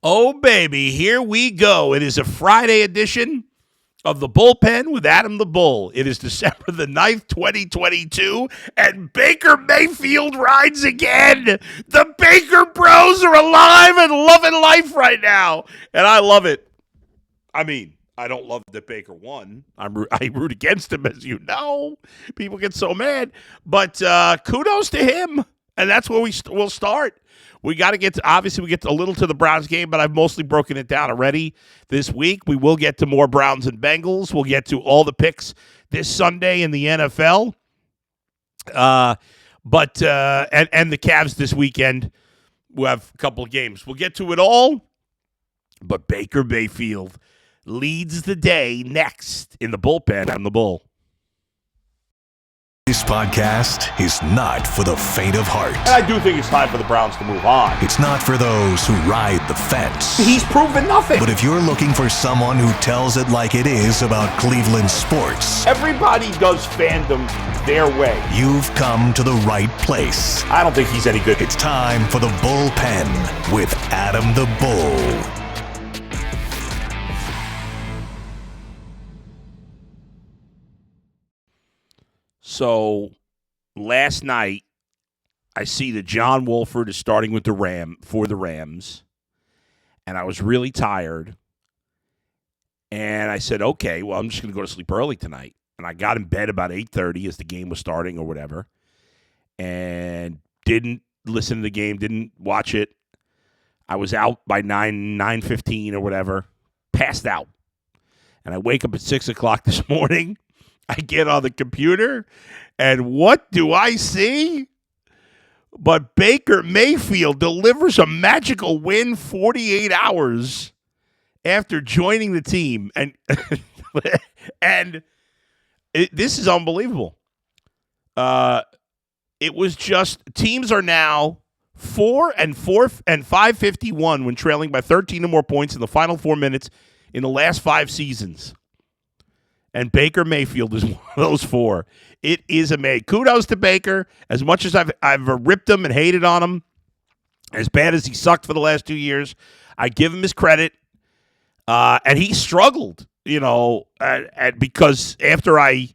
Oh, baby, here we go. It is a Friday edition of the Bullpen with Adam the Bull. It is December the 9th, 2022, and Baker Mayfield rides again. The Baker Bros are alive and loving life right now, and I love it. I mean, I don't love that Baker won. I root against him, as you know. People get so mad. But kudos to him, and that's where we'll start. We got to get to, obviously, we get a little to the Browns game, but I've mostly broken it down already this week. We will get to more Browns and Bengals. We'll get to all the picks this Sunday in the NFL. And the Cavs this weekend. We'll have a couple of games. We'll get to it all. But Baker Mayfield leads the day next in the Bullpen. I'm the Bull. This podcast is not for the faint of heart. And I do think it's time for the Browns to move on. It's not for those who ride the fence. He's proven nothing. But if you're looking for someone who tells it like it is about Cleveland sports, everybody does fandom their way. You've come to the right place. I don't think he's any good. It's time for the Bullpen with Adam the Bull. So, last night, I see that John Wolford is starting with the Rams, and I was really tired, and I said, okay, well, I'm just going to go to sleep early tonight, and I got in bed about 8:30 as the game was starting or whatever, and didn't listen to the game, didn't watch it. I was out by 9:15 or whatever, passed out, and I wake up at 6 o'clock this morning. I get on the computer, and what do I see? But Baker Mayfield delivers a magical win 48 hours after joining the team. And this is unbelievable. It was just, teams are now 4-4 and 551 when trailing by 13 or more points in the final 4 minutes in the last 5 seasons. And Baker Mayfield is one of those 4. It is amazing. Kudos to Baker. As much as I've ripped him and hated on him, as bad as he sucked for the last 2 years, I give him his credit. And he struggled, because after I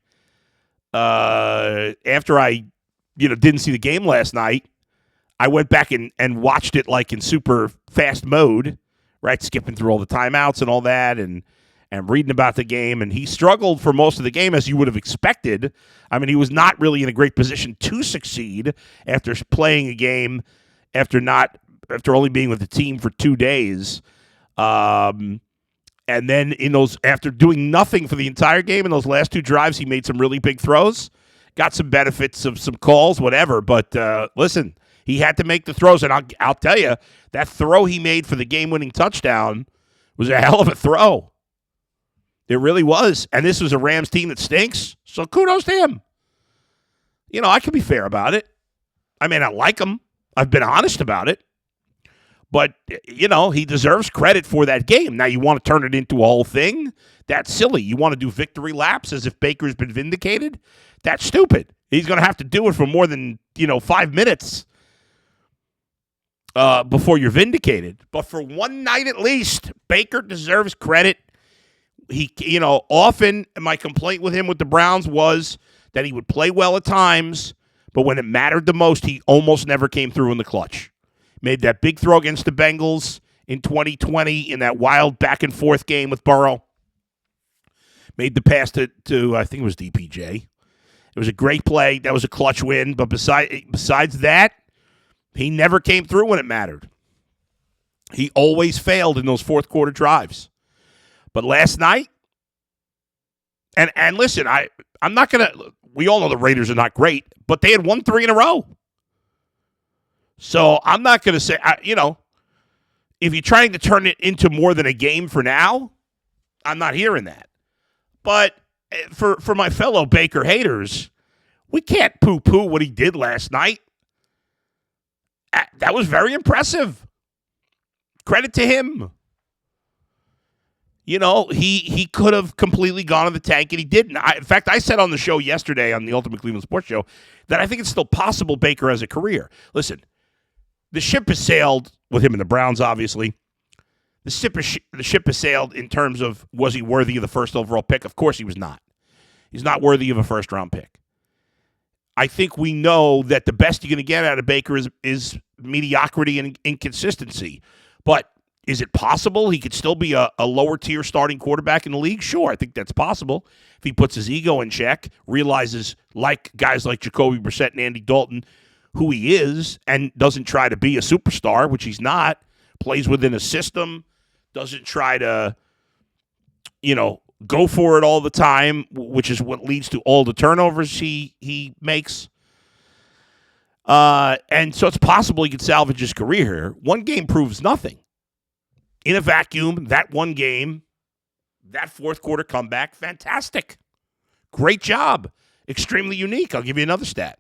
didn't see the game last night, I went back and watched it like in super fast mode, right? Skipping through all the timeouts and all that, and reading about the game, and he struggled for most of the game, as you would have expected. I mean, he was not really in a great position to succeed after playing a game, after only being with the team for 2 days, and then after doing nothing for the entire game in those last 2 drives, he made some really big throws, got some benefits of some calls, whatever. But listen, he had to make the throws, and I'll tell you, that throw he made for the game-winning touchdown was a hell of a throw. It really was. And this was a Rams team that stinks, so kudos to him. I can be fair about it. I may not like him. I've been honest about it. But, he deserves credit for that game. Now, you want to turn it into a whole thing? That's silly. You want to do victory laps as if Baker's been vindicated? That's stupid. He's going to have to do it for more than, 5 minutes before you're vindicated. But for one night at least, Baker deserves credit. He, often my complaint with him with the Browns was that he would play well at times, but when it mattered the most, he almost never came through in the clutch. Made that big throw against the Bengals in 2020 in that wild back-and-forth game with Burrow. Made the pass to I think it was DPJ. It was a great play. That was a clutch win, but besides that, he never came through when it mattered. He always failed in those fourth-quarter drives. But last night, and listen, I'm not going to, we all know the Raiders are not great, but they had won 3 in a row. So I'm not going to say, if you're trying to turn it into more than a game for now, I'm not hearing that. But for my fellow Baker haters, we can't poo-poo what he did last night. That was very impressive. Credit to him. He could have completely gone in the tank, and he didn't. In fact, I said on the show yesterday, on the Ultimate Cleveland Sports Show, that I think it's still possible Baker has a career. Listen, the ship has sailed with him and the Browns, obviously. the ship has sailed in terms of was he worthy of the first overall pick? Of course he was not. He's not worthy of a first-round pick. I think we know that the best you're going to get out of Baker is mediocrity and inconsistency. But is it possible he could still be a lower-tier starting quarterback in the league? Sure, I think that's possible. If he puts his ego in check, realizes, like guys like Jacoby Brissett and Andy Dalton, who he is, and doesn't try to be a superstar, which he's not, plays within a system, doesn't try to, go for it all the time, which is what leads to all the turnovers he makes. And so it's possible he could salvage his career here. One game proves nothing. In a vacuum, that one game, that fourth quarter comeback, fantastic. Great job. Extremely unique. I'll give you another stat.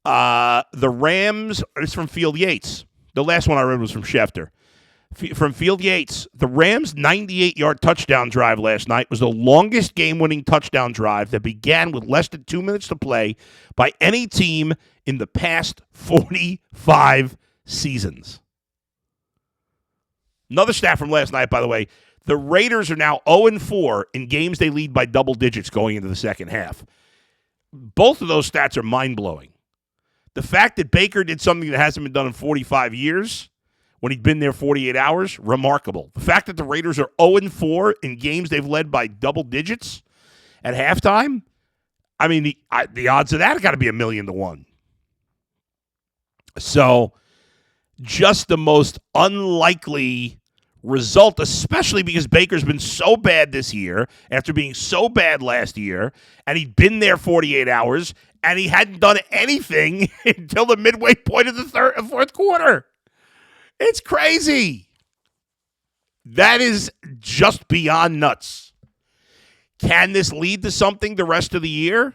The Rams, it's from Field Yates. The last one I read was from Schefter. From Field Yates, the Rams' 98-yard touchdown drive last night was the longest game-winning touchdown drive that began with less than 2 minutes to play by any team in the past 45 seasons. Another stat from last night, by the way, the Raiders are now 0-4 in games they lead by double digits going into the second half. Both of those stats are mind-blowing. The fact that Baker did something that hasn't been done in 45 years when he'd been there 48 hours, remarkable. The fact that the Raiders are 0-4 in games they've led by double digits at halftime, I mean, the odds of that have got to be 1,000,000 to 1. So just the most unlikely result, especially because Baker's been so bad this year after being so bad last year, and he'd been there 48 hours, and he hadn't done anything until the midway point of the fourth quarter. It's crazy. That is just beyond nuts. Can this lead to something the rest of the year?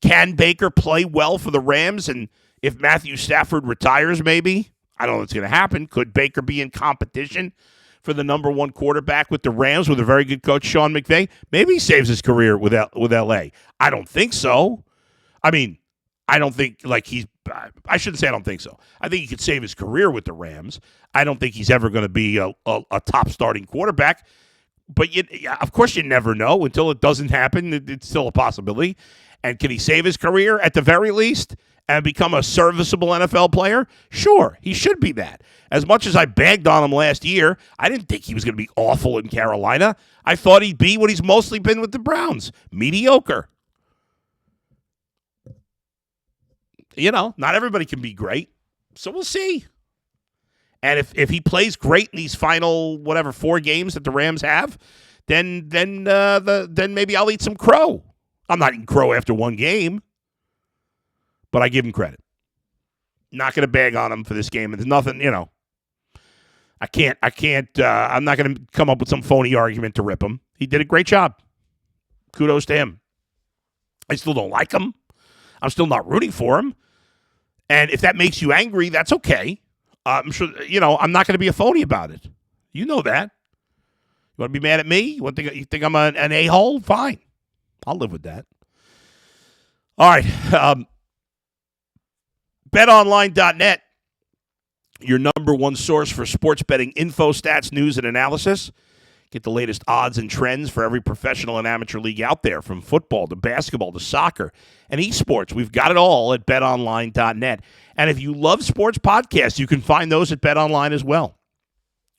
Can Baker play well for the Rams? And if Matthew Stafford retires, maybe? I don't know what's going to happen. Could Baker be in competition for the number one quarterback with the Rams with a very good coach, Sean McVay? Maybe he saves his career with L.A. I don't think so. I mean, I don't think I shouldn't say I don't think so. I think he could save his career with the Rams. I don't think he's ever going to be a top starting quarterback. But of course you never know until it doesn't happen. It's still a possibility. And can he save his career at the very least and become a serviceable NFL player? Sure, he should be that. As much as I bagged on him last year, I didn't think he was going to be awful in Carolina. I thought he'd be what he's mostly been with the Browns, mediocre. Not everybody can be great, so we'll see. And if he plays great in these final 4 games that the Rams have, then maybe I'll eat some crow. I'm not eating crow after one game, but I give him credit. Not going to bag on him for this game. There's nothing, I can't. I'm not going to come up with some phony argument to rip him. He did a great job. Kudos to him. I still don't like him. I'm still not rooting for him. And if that makes you angry, that's okay. I'm sure, I'm not going to be a phony about it. You know that. You want to be mad at me? You think I'm an a-hole? Fine. I'll live with that. All right. BetOnline.net, your number one source for sports betting info, stats, news, and analysis. Get the latest odds and trends for every professional and amateur league out there, from football to basketball to soccer and esports. We've got it all at betonline.net. And if you love sports podcasts, you can find those at BetOnline as well.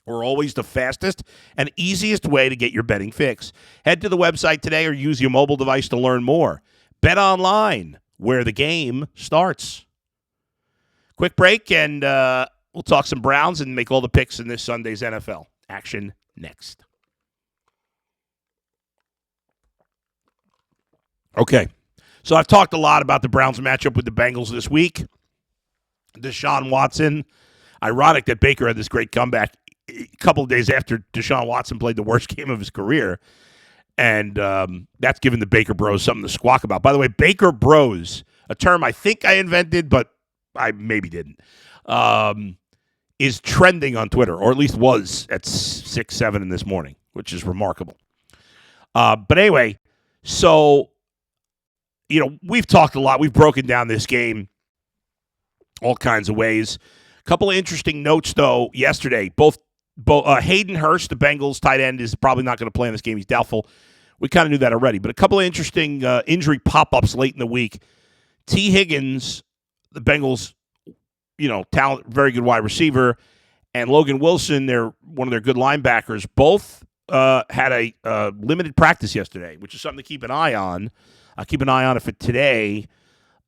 We're always the fastest and easiest way to get your betting fix. Head to the website today or use your mobile device to learn more. BetOnline, where the game starts. Quick break, and we'll talk some Browns and make all the picks in this Sunday's NFL action next. Okay, so I've talked a lot about the Browns matchup with the Bengals this week. Deshaun Watson, ironic that Baker had this great comeback a couple of days after Deshaun Watson played the worst game of his career, and that's given the Baker Bros something to squawk about. By the way, Baker Bros, a term I think I invented, but I maybe didn't, is trending on Twitter, or at least was at 6, 7 in this morning, which is remarkable. But anyway, so we've talked a lot. We've broken down this game all kinds of ways. Couple of interesting notes, though, yesterday. Both Hayden Hurst, the Bengals tight end, is probably not going to play in this game. He's doubtful. We kind of knew that already. But a couple of interesting injury pop-ups late in the week. T. Higgins, the Bengals, talent, very good wide receiver, and Logan Wilson, one of their good linebackers, both had a limited practice yesterday, which is something to keep an eye on. I'll keep an eye on it for today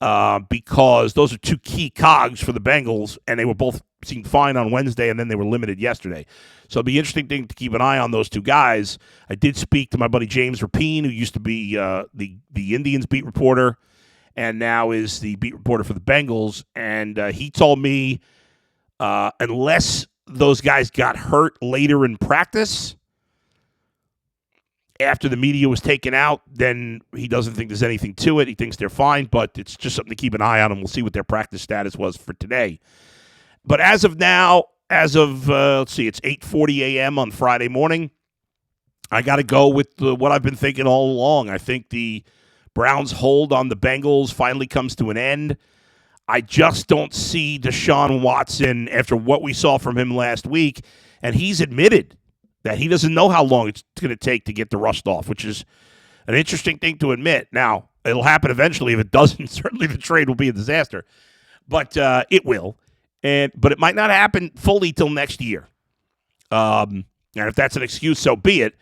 because those are two key cogs for the Bengals, and they were both seemed fine on Wednesday, and then they were limited yesterday. So it'll be an interesting thing to keep an eye on those two guys. I did speak to my buddy James Rapine, who used to be the Indians beat reporter and now is the beat reporter for the Bengals, and he told me unless those guys got hurt later in practice, after the media was taken out, then he doesn't think there's anything to it. He thinks they're fine, but it's just something to keep an eye on, and we'll see what their practice status was for today. But as of now, let's see, it's 8:40 a.m. on Friday morning, I got to go with what I've been thinking all along. I think the Browns' hold on the Bengals finally comes to an end. I just don't see Deshaun Watson after what we saw from him last week, and he's admitted that he doesn't know how long it's going to take to get the rust off, which is an interesting thing to admit. Now, it'll happen eventually. If it doesn't, certainly the trade will be a disaster, but it will. But it might not happen fully till next year. And if that's an excuse, so be it.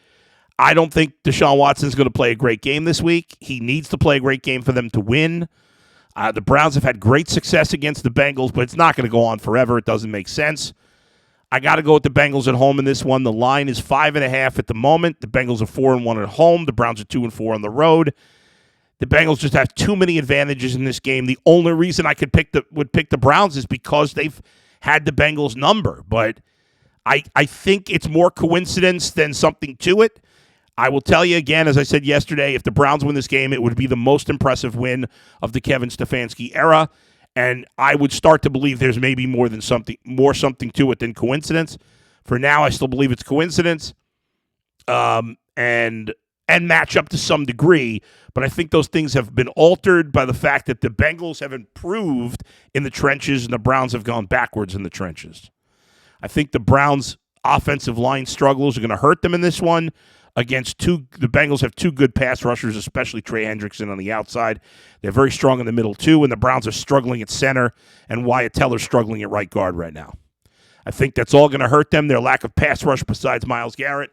I don't think Deshaun Watson's going to play a great game this week. He needs to play a great game for them to win. The Browns have had great success against the Bengals, but it's not going to go on forever. It doesn't make sense. I got to go with the Bengals at home in this one. The line is 5.5 at the moment. The Bengals are 4-1 at home. The Browns are 2-4 on the road. The Bengals just have too many advantages in this game. The only reason I would pick the Browns is because they've had the Bengals number. But I think it's more coincidence than something to it. I will tell you again, as I said yesterday, if the Browns win this game, it would be the most impressive win of the Kevin Stefanski era. And I would start to believe there's maybe more something to it than coincidence. For now, I still believe it's coincidence. And match up to some degree, but I think those things have been altered by the fact that the Bengals have improved in the trenches and the Browns have gone backwards in the trenches. I think the Browns' offensive line struggles are going to hurt them in this one. The Bengals have two good pass rushers, especially Trey Hendrickson on the outside. They're very strong in the middle too, and the Browns are struggling at center, and Wyatt Teller's struggling at right guard right now. I think that's all going to hurt them, their lack of pass rush besides Myles Garrett.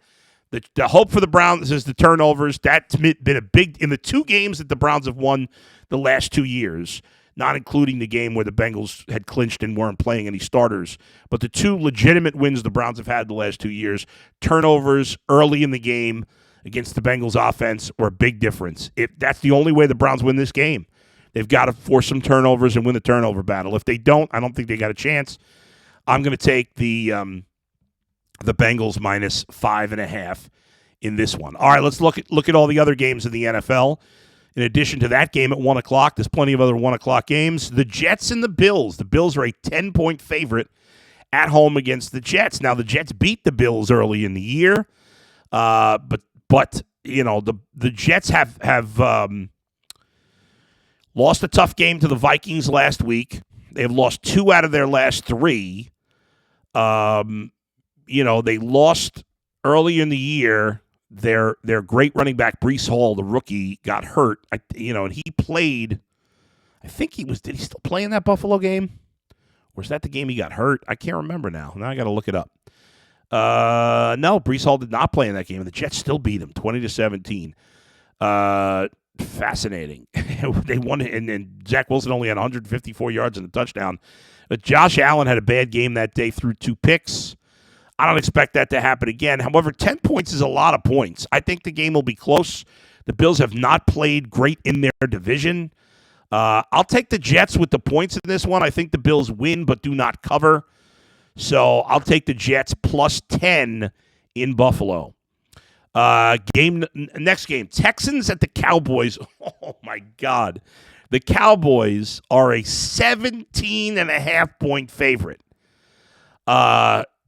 The hope for the Browns is the turnovers. That's been a big – in the two games that the Browns have won the last 2 years, not including the game where the Bengals had clinched and weren't playing any starters, but the two legitimate wins the Browns have had the last 2 years, turnovers early in the game against the Bengals offense were a big difference. That's the only way the Browns win this game. They've got to force some turnovers and win the turnover battle. If they don't, I don't think they got a chance. I'm going to take the Bengals minus 5.5 in this one. All right, let's look at all the other games in the NFL. In addition to that game at 1 o'clock, there's plenty of other 1 o'clock games. The Jets and the Bills. The Bills are a 10-point favorite at home against the Jets. Now, the Jets beat the Bills early in the year, but the Jets have lost a tough game to the Vikings last week. They've lost 2 out of their last 3. They lost early in the year. Their great running back, Breece Hall, the rookie, got hurt. And he played. I think did he still play in that Buffalo game? Or is that the game he got hurt? I can't remember now. Now I got to look it up. No, Breece Hall did not play in that game, and the Jets still beat him 20-17. Fascinating. They won, and Zach Wilson only had 154 yards and a touchdown. But Josh Allen had a bad game that day, threw 2 picks. I don't expect that to happen again. However, 10 points is a lot of points. I think the game will be close. The Bills have not played great in their division. I'll take the Jets with the points in this one. I think the Bills win but do not cover. So I'll take the Jets plus 10 in Buffalo. Next game, Texans at the Cowboys. Oh, my God. The Cowboys are a 17.5-point favorite.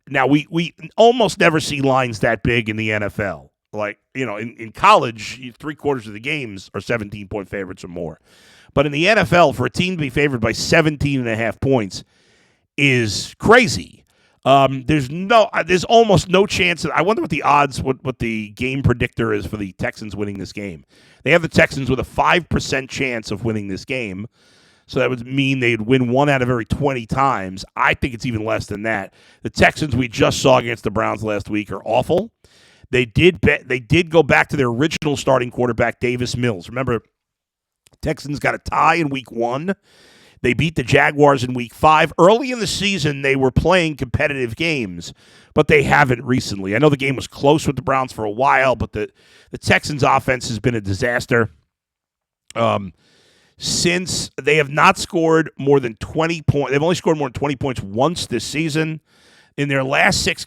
Now, we almost never see lines that big in the NFL. Like, in college, 3/4 of the games are 17-point favorites or more. But in the NFL, for a team to be favored by 17.5 points is crazy. There's almost no chance I wonder what the odds, what the game predictor is for the Texans winning this game. They have the Texans with a 5% chance of winning this game. So that would mean they'd win 1 out of every 20 times. I think it's even less than that. The Texans we just saw against the Browns last week are awful. They did go back to their original starting quarterback, Davis Mills. Remember, Texans got a tie in week 1. They beat the Jaguars in week 5. Early in the season, they were playing competitive games, but they haven't recently. I know the game was close with the Browns for a while, but the Texans' offense has been a disaster. Since they have not scored more than 20 points, they've only scored more than 20 points once this season. In their last 6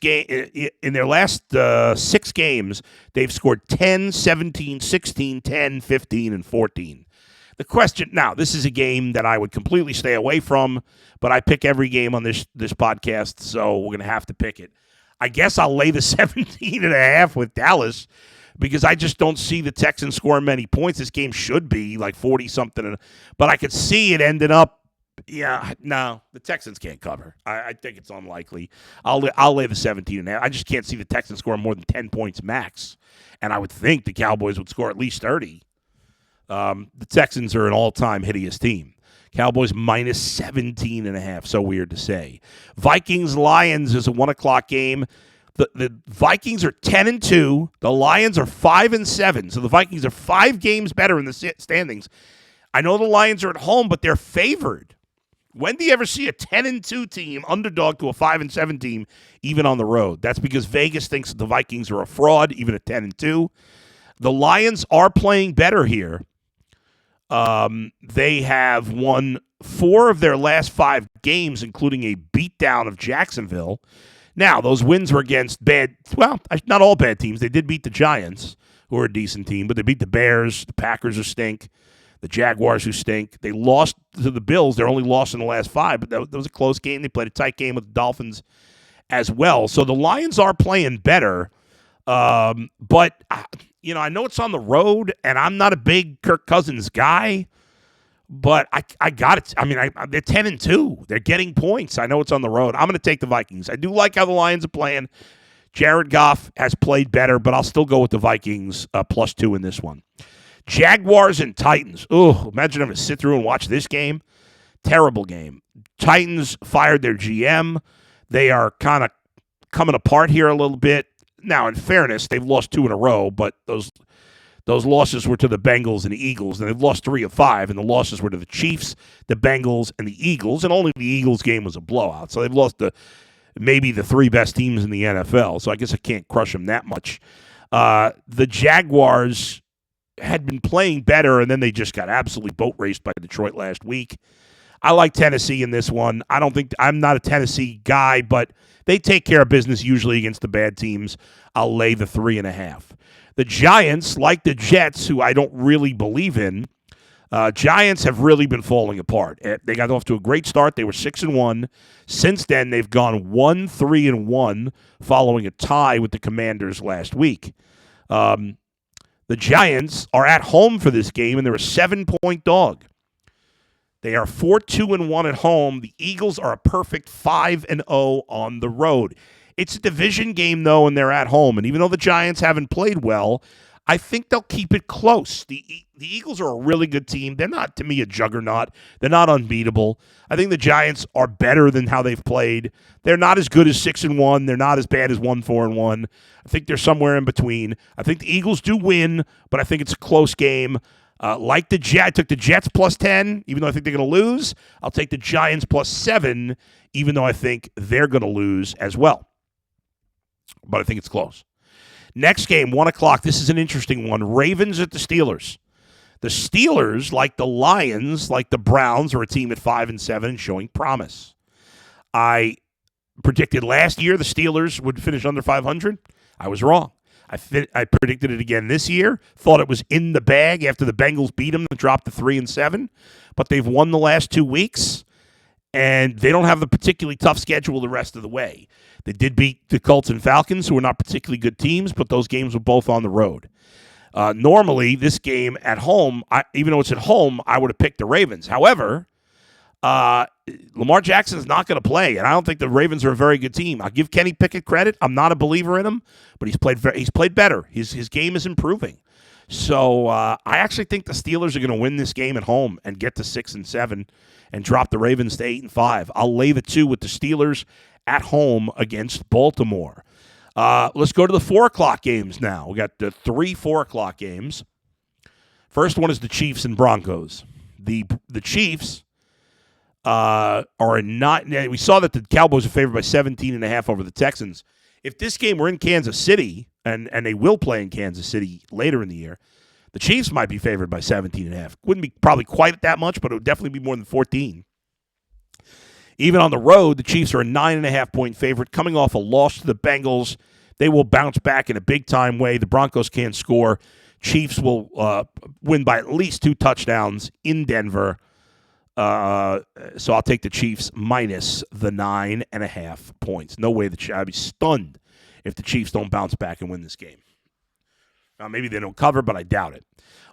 games, they've scored 10, 17, 16, 10, 15, and 14. The question now, this is a game that I would completely stay away from, but I pick every game on this podcast, so we're going to have to pick it. I guess I'll lay the 17.5 with Dallas because I just don't see the Texans scoring many points. This game should be like 40-something, but I could see it ending up, no, the Texans can't cover. I think it's unlikely. I'll lay the 17.5. I just can't see the Texans scoring more than 10 points max, and I would think the Cowboys would score at least 30. The Texans are an all-time hideous team. Cowboys minus 17.5. So weird to say. Vikings-Lions is a 1 o'clock game. The Vikings are 10-2. The Lions are 5-7. So the Vikings are 5 games better in the standings. I know the Lions are at home, but they're favored. When do you ever see a 10-2 team underdog to a 5-7 team, even on the road? That's because Vegas thinks the Vikings are a fraud, even at 10-2. The Lions are playing better here. They have won 4 of their last 5 games, including a beatdown of Jacksonville. Now, those wins were against not all bad teams. They did beat the Giants, who are a decent team, but they beat the Bears, the Packers who stink, the Jaguars who stink. They lost to the Bills. They're only lost in the last 5, but that was a close game. They played a tight game with the Dolphins as well. So the Lions are playing better, but I know it's on the road, and I'm not a big Kirk Cousins guy, but I got it. I mean, they're 10-2. They're getting points. I know it's on the road. I'm going to take the Vikings. I do like how the Lions are playing. Jared Goff has played better, but I'll still go with the Vikings +2 in this one. Jaguars and Titans. Oh, imagine having to sit through and watch this game. Terrible game. Titans fired their GM. They are kind of coming apart here a little bit. Now, in fairness, they've lost 2 in a row, but those losses were to the Bengals and the Eagles, and they've lost 3 of 5, and the losses were to the Chiefs, the Bengals, and the Eagles, and only the Eagles game was a blowout. So they've lost maybe the 3 best teams in the NFL, so I guess I can't crush them that much. The Jaguars had been playing better, and then they just got absolutely boat raced by Detroit last week. I like Tennessee in this one. I'm not a Tennessee guy, but they take care of business usually against the bad teams. I'll lay the 3.5. The Giants, like the Jets, who I don't really believe in, Giants have really been falling apart. They got off to a great start. They were 6-1. Since then, they've gone 1-3-1 following a tie with the Commanders last week. The Giants are at home for this game, and they're a 7-point dog. They are 4-2-1 at home. The Eagles are a perfect 5-0 on the road. It's a division game, though, and they're at home. And even though the Giants haven't played well, I think they'll keep it close. The Eagles are a really good team. They're not, to me, a juggernaut. They're not unbeatable. I think the Giants are better than how they've played. They're not as good as 6-1. They're not as bad as 1-4-1. I think they're somewhere in between. I think the Eagles do win, but I think it's a close game. Like the Jets, I took the Jets +10, even though I think they're going to lose. I'll take the Giants +7, even though I think they're going to lose as well. But I think it's close. Next game, 1 o'clock. This is an interesting one. Ravens at the Steelers. The Steelers, like the Lions, like the Browns, are a team at 5-7 and showing promise. I predicted last year the Steelers would finish under 500. I was wrong. I predicted it again this year. Thought it was in the bag after the Bengals beat them and dropped to 3-7. But they've won the last 2 weeks, and they don't have a particularly tough schedule the rest of the way. They did beat the Colts and Falcons, who are not particularly good teams, but those games were both on the road. Normally, this game at home, even though it's at home, I would have picked the Ravens. However, Lamar Jackson is not going to play, and I don't think the Ravens are a very good team. I'll give Kenny Pickett credit. I'm not a believer in him, but he's played better. His game is improving. So I actually think the Steelers are going to win this game at home and get to 6-7 and drop the Ravens to 8-5. I'll lay the 2 with the Steelers at home against Baltimore. Let's go to the 4 o'clock games now. We got the 3 4 o'clock games. First one is the Chiefs and Broncos. The Chiefs are not. We saw that the Cowboys are favored by 17.5 over the Texans. If this game were in Kansas City, and they will play in Kansas City later in the year, the Chiefs might be favored by 17.5. Wouldn't be probably quite that much, but it would definitely be more than 14. Even on the road, the Chiefs are a 9.5-point favorite, coming off a loss to the Bengals. They will bounce back in a big-time way. The Broncos can't score. Chiefs will win by at least 2 touchdowns in Denver. So I'll take the Chiefs minus the 9.5 points. No way I'd be stunned if the Chiefs don't bounce back and win this game. Now, maybe they don't cover, but I doubt it.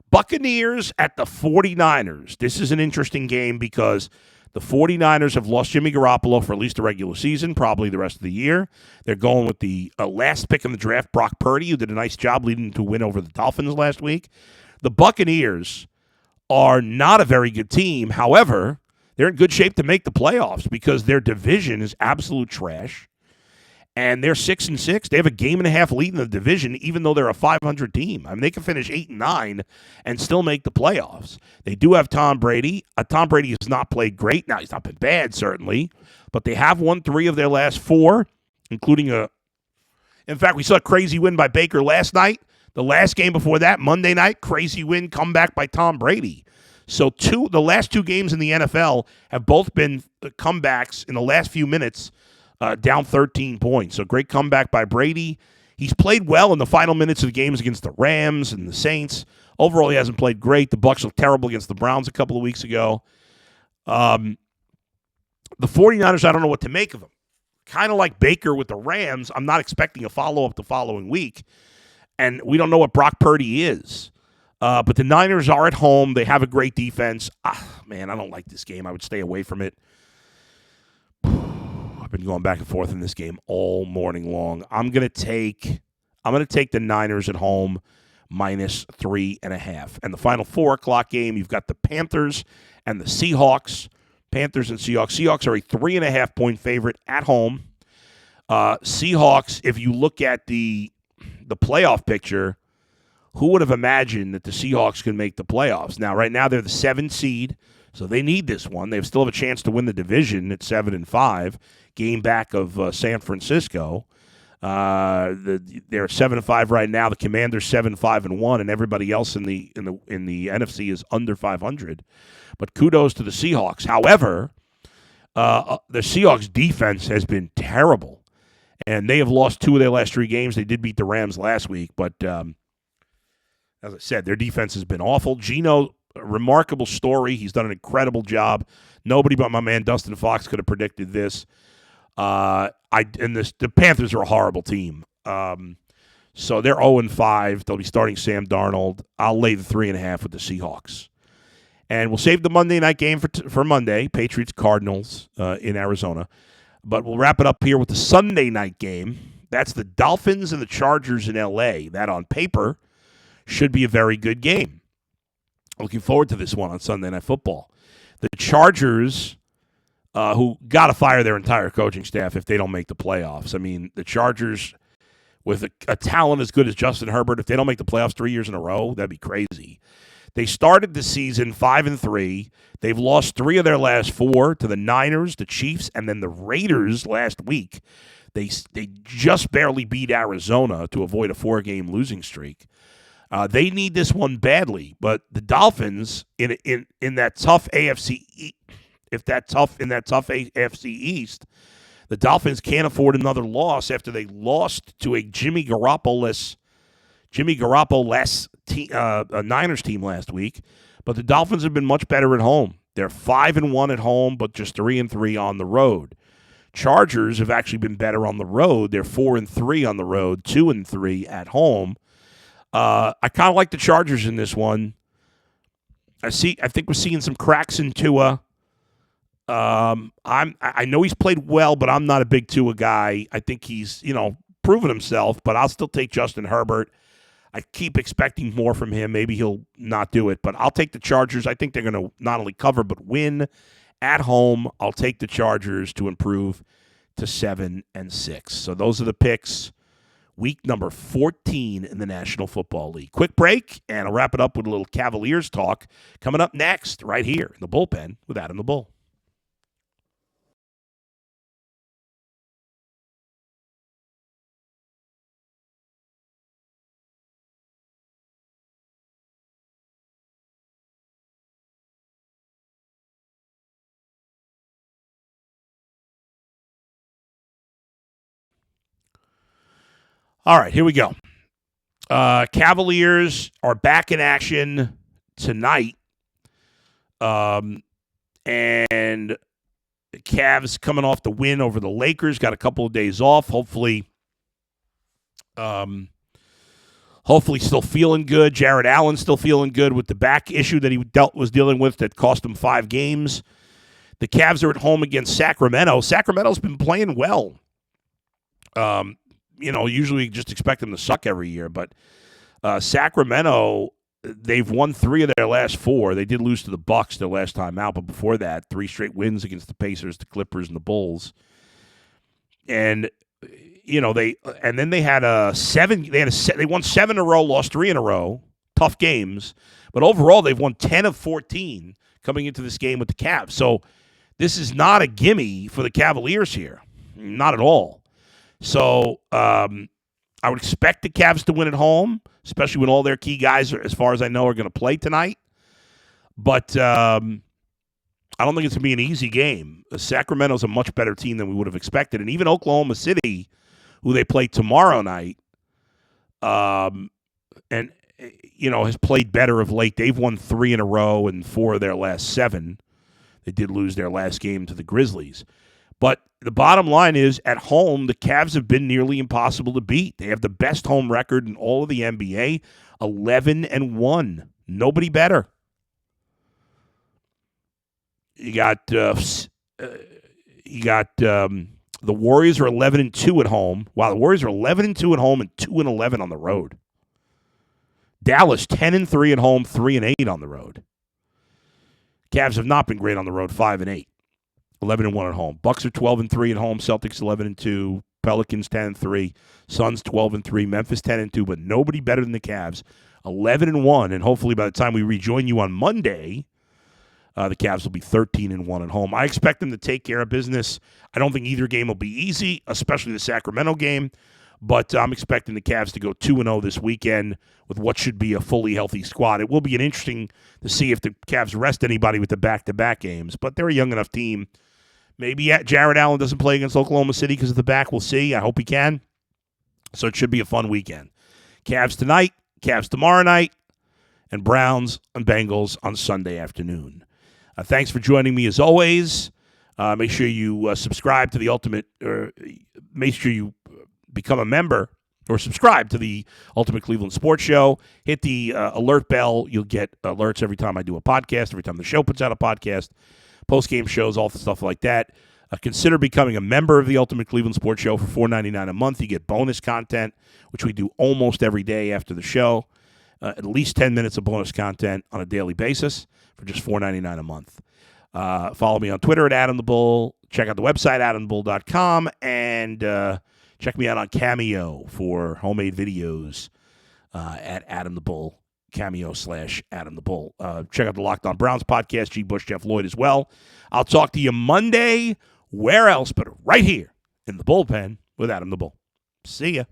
Buccaneers at the 49ers. This is an interesting game because the 49ers have lost Jimmy Garoppolo for at least the regular season, probably the rest of the year. They're going with the last pick in the draft, Brock Purdy, who did a nice job leading to a win over the Dolphins last week. The Buccaneers are not a very good team. However, they're in good shape to make the playoffs because their division is absolute trash. And they're 6-6. They have a 1.5 lead in the division, even though they're a 500 team. I mean, they can finish 8-9 and still make the playoffs. They do have Tom Brady. Tom Brady has not played great. Now, he's not been bad, certainly. But they have won 3 of their last 4, including in fact, we saw a crazy win by Baker last night. The last game before that, Monday night, crazy win, comeback by Tom Brady. So the last 2 games in the NFL have both been comebacks in the last few minutes, down 13 points. So great comeback by Brady. He's played well in the final minutes of the games against the Rams and the Saints. Overall, he hasn't played great. The Bucs looked terrible against the Browns a couple of weeks ago. The 49ers, I don't know what to make of them. Kind of like Baker with the Rams, I'm not expecting a follow-up the following week. And we don't know what Brock Purdy is. But the Niners are at home. They have a great defense. Man, I don't like this game. I would stay away from it. I've been going back and forth in this game all morning long. I'm gonna take the Niners at home minus 3.5. And the final 4 o'clock game, you've got the Panthers and the Seahawks. Panthers and Seahawks. Seahawks are a 3.5-point favorite at home. Seahawks, if you look at the playoff picture, who would have imagined that the Seahawks can make the playoffs? Now, right now, they're the 7th seed, so they need this one. They still have a chance to win the division at 7-5, game back of San Francisco. They're 7-5 right now. The Commanders 7-5-1, and everybody else in the NFC is under 500. But kudos to the Seahawks. However, the Seahawks defense has been terrible, and they have lost 2 of their last 3 games. They did beat the Rams last week, but as I said, their defense has been awful. Geno, a remarkable story. He's done an incredible job. Nobody but my man Dustin Fox could have predicted this. The Panthers are a horrible team. So they're 0-5. They'll be starting Sam Darnold. I'll lay the 3.5 with the Seahawks. And we'll save the Monday night game for Monday, Patriots-Cardinals in Arizona. But we'll wrap it up here with the Sunday night game. That's the Dolphins and the Chargers in L.A. That on paper should be a very good game. Looking forward to this one on Sunday Night Football. The Chargers, who got to fire their entire coaching staff if they don't make the playoffs. I mean, the Chargers, with a talent as good as Justin Herbert, if they don't make the playoffs 3 years in a row, that'd be crazy. They started the season 5-3. They've lost 3 of their last 4 to the Niners, the Chiefs, and then the Raiders last week. They just barely beat Arizona to avoid a 4-game losing streak. They need this one badly, but the Dolphins in that tough AFC, AFC East, the Dolphins can't afford another loss after they lost to a Jimmy Garoppolo-less Niners team last week. But the Dolphins have been much better at home. They're 5-1 at home, but just 3-3 on the road. Chargers have actually been better on the road. They're 4-3 on the road, 2-3 at home. I kind of like the Chargers in this one. I think we're seeing some cracks in Tua. I know he's played well, but I'm not a big Tua guy. I think he's, proven himself, but I'll still take Justin Herbert. I keep expecting more from him. Maybe he'll not do it, but I'll take the Chargers. I think they're going to not only cover but win at home. I'll take the Chargers to improve to 7-6. So those are the picks. Week number 14 in the National Football League. Quick break, and I'll wrap it up with a little Cavaliers talk coming up next right here in the bullpen with Adam the Bull. All right, here we go. Cavaliers are back in action tonight. And the Cavs coming off the win over the Lakers, got a couple of days off. Hopefully still feeling good. Jared Allen still feeling good with the back issue that he was dealing with that cost him 5 games. The Cavs are at home against Sacramento. Sacramento's been playing well. Usually just expect them to suck every year, but Sacramento, they've won 3 of their last 4. They did lose to the Bucks their last time out, but before that, 3 straight wins against the Pacers, the Clippers, and the Bulls. And they had they won 7 in a row, lost 3 in a row, tough games, but overall they've won 10 of 14 coming into this game with the Cavs. So this is not a gimme for the Cavaliers here, not at all. So I would expect the Cavs to win at home, especially when all their key guys, as far as I know, are going to play tonight. But I don't think it's going to be an easy game. Sacramento's a much better team than we would have expected. And even Oklahoma City, who they play tomorrow night, has played better of late. They've won 3 in a row and 4 of their last 7. They did lose their last game to the Grizzlies. But the bottom line is, at home, the Cavs have been nearly impossible to beat. They have the best home record in all of the NBA, 11-1. Nobody better. You got the Warriors are 11-2 at home. Wow, the Warriors are 11-2 at home and 2-11 on the road. Dallas 10-3 at home, 3-8 on the road. Cavs have not been great on the road, 5-8. 11-1 at home. Bucks are 12-3 at home. Celtics 11-2. Pelicans 10-3. Suns 12-3. Memphis 10-2. But nobody better than the Cavs. 11-1. And hopefully by the time we rejoin you on Monday, the Cavs will be 13-1 at home. I expect them to take care of business. I don't think either game will be easy, especially the Sacramento game. But I'm expecting the Cavs to go 2-0 this weekend with what should be a fully healthy squad. It will be interesting to see if the Cavs rest anybody with the back-to-back games. But they're a young enough team. Maybe Jared Allen doesn't play against Oklahoma City because of the back. We'll see. I hope he can. So it should be a fun weekend. Cavs tonight, Cavs tomorrow night, and Browns and Bengals on Sunday afternoon. Thanks for joining me as always. Make sure you subscribe to the Ultimate, or make sure you become a member or subscribe to the Ultimate Cleveland Sports Show. Hit the alert bell. You'll get alerts every time I do a podcast, every time the show puts out a podcast, post-game shows, all the stuff like that. Consider becoming a member of the Ultimate Cleveland Sports Show for $4.99 a month. You get bonus content, which we do almost every day after the show. At least 10 minutes of bonus content on a daily basis for just $4.99 a month. Follow me on Twitter at Adam the Bull. Check out the website, adamthebull.com, and check me out on Cameo for homemade videos at Adam the Bull. Cameo/Adam the Bull. Check out the Locked On Browns podcast, G. Bush, Jeff Lloyd as well. I'll talk to you Monday. Where else but right here in the bullpen with Adam the Bull. See ya.